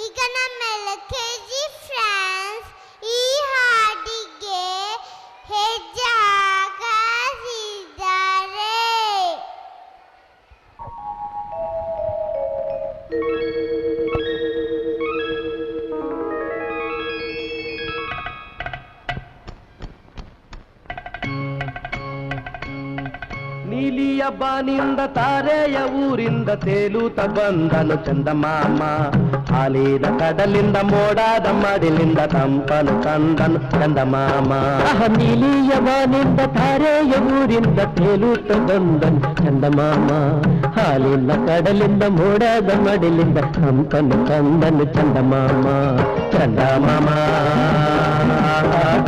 ಈಗ ನಮ್ಮೆಲ್ಲ KG friends ಈ ಹಾಡಿಗೆ ಹೆಜ್ಜೆ ಹಾಕಿದ್ದಾರೆ. ನೀಲಿಯ ಬಾನಿಂದ ತಾರೆಯ ಊರಿಂದ ತೇಲೂತ ಬಂದನು ಚಂದಮಾಮ. ಹಾಲಿನ ಕಡಲಿಂದ ಮೋಡಾದ ಮಡಿಲಿಂದ ತಂಪನು ತಂದನು ಚಂದಮಾಮ. ನೀಲಿಯ ಬಾನಿಂದ ತಾರೆಯ ಊರಿಂದ ತೇಲೂತ ಬಂದನು ಚಂದಮಾಮ. ಹಾಲಿನ ಕಡಲಿಂದ ಮೋಡಾದ ಮಡಿಲಿಂದ ತಂಪನು ತಂದನು ಚಂದಮಾಮ. ಚಂದಮಾಮ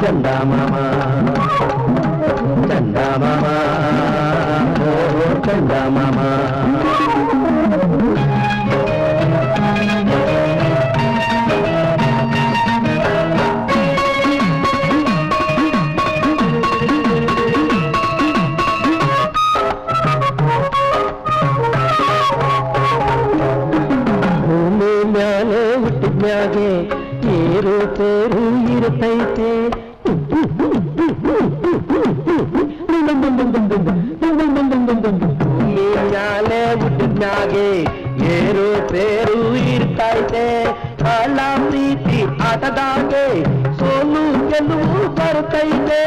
ಚಂದಮಾಮ ಚಂದಮಾಮ ಚಂದಮಾಮ. ಭೂಮಿ ಮ್ಯಾಲೆ ಹುಟ್ಟಿದ್ಮ್ಯಾಗೆ ಏರು ತೇರು ಇರುತ್ತೈತೆ. ಮ್ಯಾಲೆ ಹುಟ್ಟಿದ್ಮ್ಯಾಗೆ ಏರು ತೇರು ಇರ್ತೈತೆ. ಕಾಲ ಪ್ರೀತಿ ಆಟದಾಗೆ ಸೋಲು ಗೆಲುವು ಬರ್ತೈತೆ.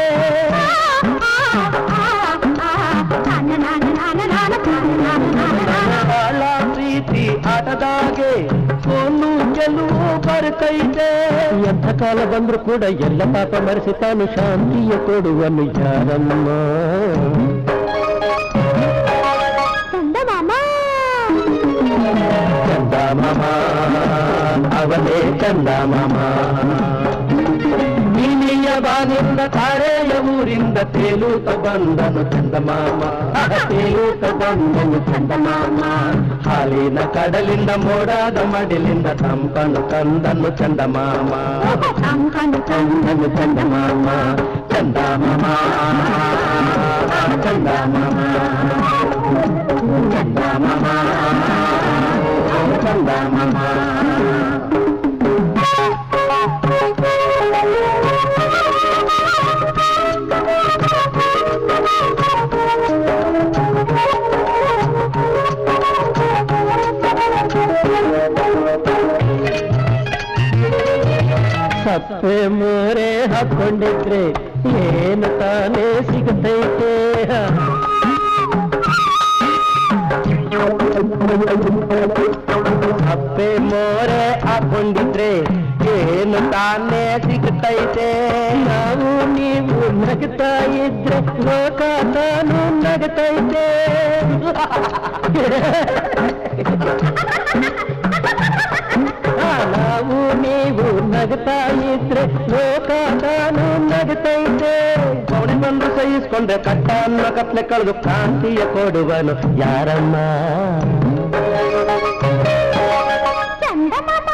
ಕಾಲ ಪ್ರೀತಿ ಆಟದಾಗೆ ಸೋಲು ಗೆಲುವು ಬರ್ತೈತೆ. ಎಂಥ ಕಾಲ ಬಂದ್ರು ಕೂಡ ಎಲ್ಲ ಪಾಪ ಮರೆಸಿ ತಾನು ಶಾಂತಿಯ ಕೊಡುವನು ಯಾರಮ್ಮ. ಚಂದಮಾಮ ಅವನೇ ಚಂದಮಾಮ. ನೀಲಿಯ ಬಾನಿಂದ ತಾರೆಯ ಊರಿಂದ ತೇಲೂತ ಬಂದನು ಚಂದಮಾಮ. ತೇಲೂತ ಬಂದನು ಚಂದಮಾಮ. ಹಾಲಿನ ಕಡಲಿಂದ ಮೋಡಾದ ಮಡಿಲಿಂದ ತಂಪನು ತಂದನು ಚಂದಮಾಮ. ತಂಪನು ತಂದನು ಚಂದಮಾಮ. ಚಂದಮಾಮ ಚಂದಮಾಮ ಚಂದಮಾಮ ಚಂದಮಾಮ. ಸಪ್ಪೆ ಮೋರೆ ಹಾಕೊಂಡಿದ್ರೆ ಏನು ತಾನೇ ಸಿಗತೈತೆ. ಸಪ್ಪೆ ಮೋರೆ ಹಾಕೊಂಡಿದ್ರೆ ಏನು ತಾನೇ ಸಿಗತೈತೆ. ನಾವು ನೀವು ನಗ್ತಾ ಇದ್ರೆ ಲೋಕ ತಾನು ನಗತೈತೆ. ನಾವು ನೀವು ನಗ್ತಾ ಇದ್ರೆ ಲೋಕ ತಾನು ನಗತೈತೆ. ಅವಳಿ ಬಂದು ಸಹಿಸ್ಕೊಂಡ್ರೆ ಕಟ್ಟ ಅನ್ನೋ ಕತ್ಲೆ ಕಳೆದು ಕ್ರಾಂತಿಯ ಕೊಡುವನು ಯಾರಮ್ಮ. ಚಂದಮಾಮ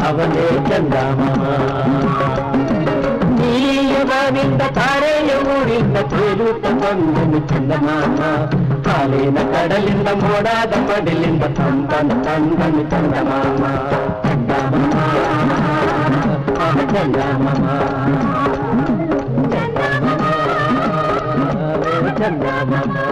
ಅವನೇ ಚಂದಮಾಮ. ನೀಲಿಯ ಬಾನಿಂದ ತಾರೆಯ ಊರಿಂದ ತೇಲೂತ ಬಂದನು ಚಂದಮಾಮ. ಹಾಲಿನ ಕಡಲಿಂದ ಮೋಡಾದ ಮಡಿಲಿಂದ ತಂದನು ತಂದನು ಚಂದಮಾಮ. ಚಂದಮಾಮ ಚಂದಮಾಮ ಚಂದಮಾಮ.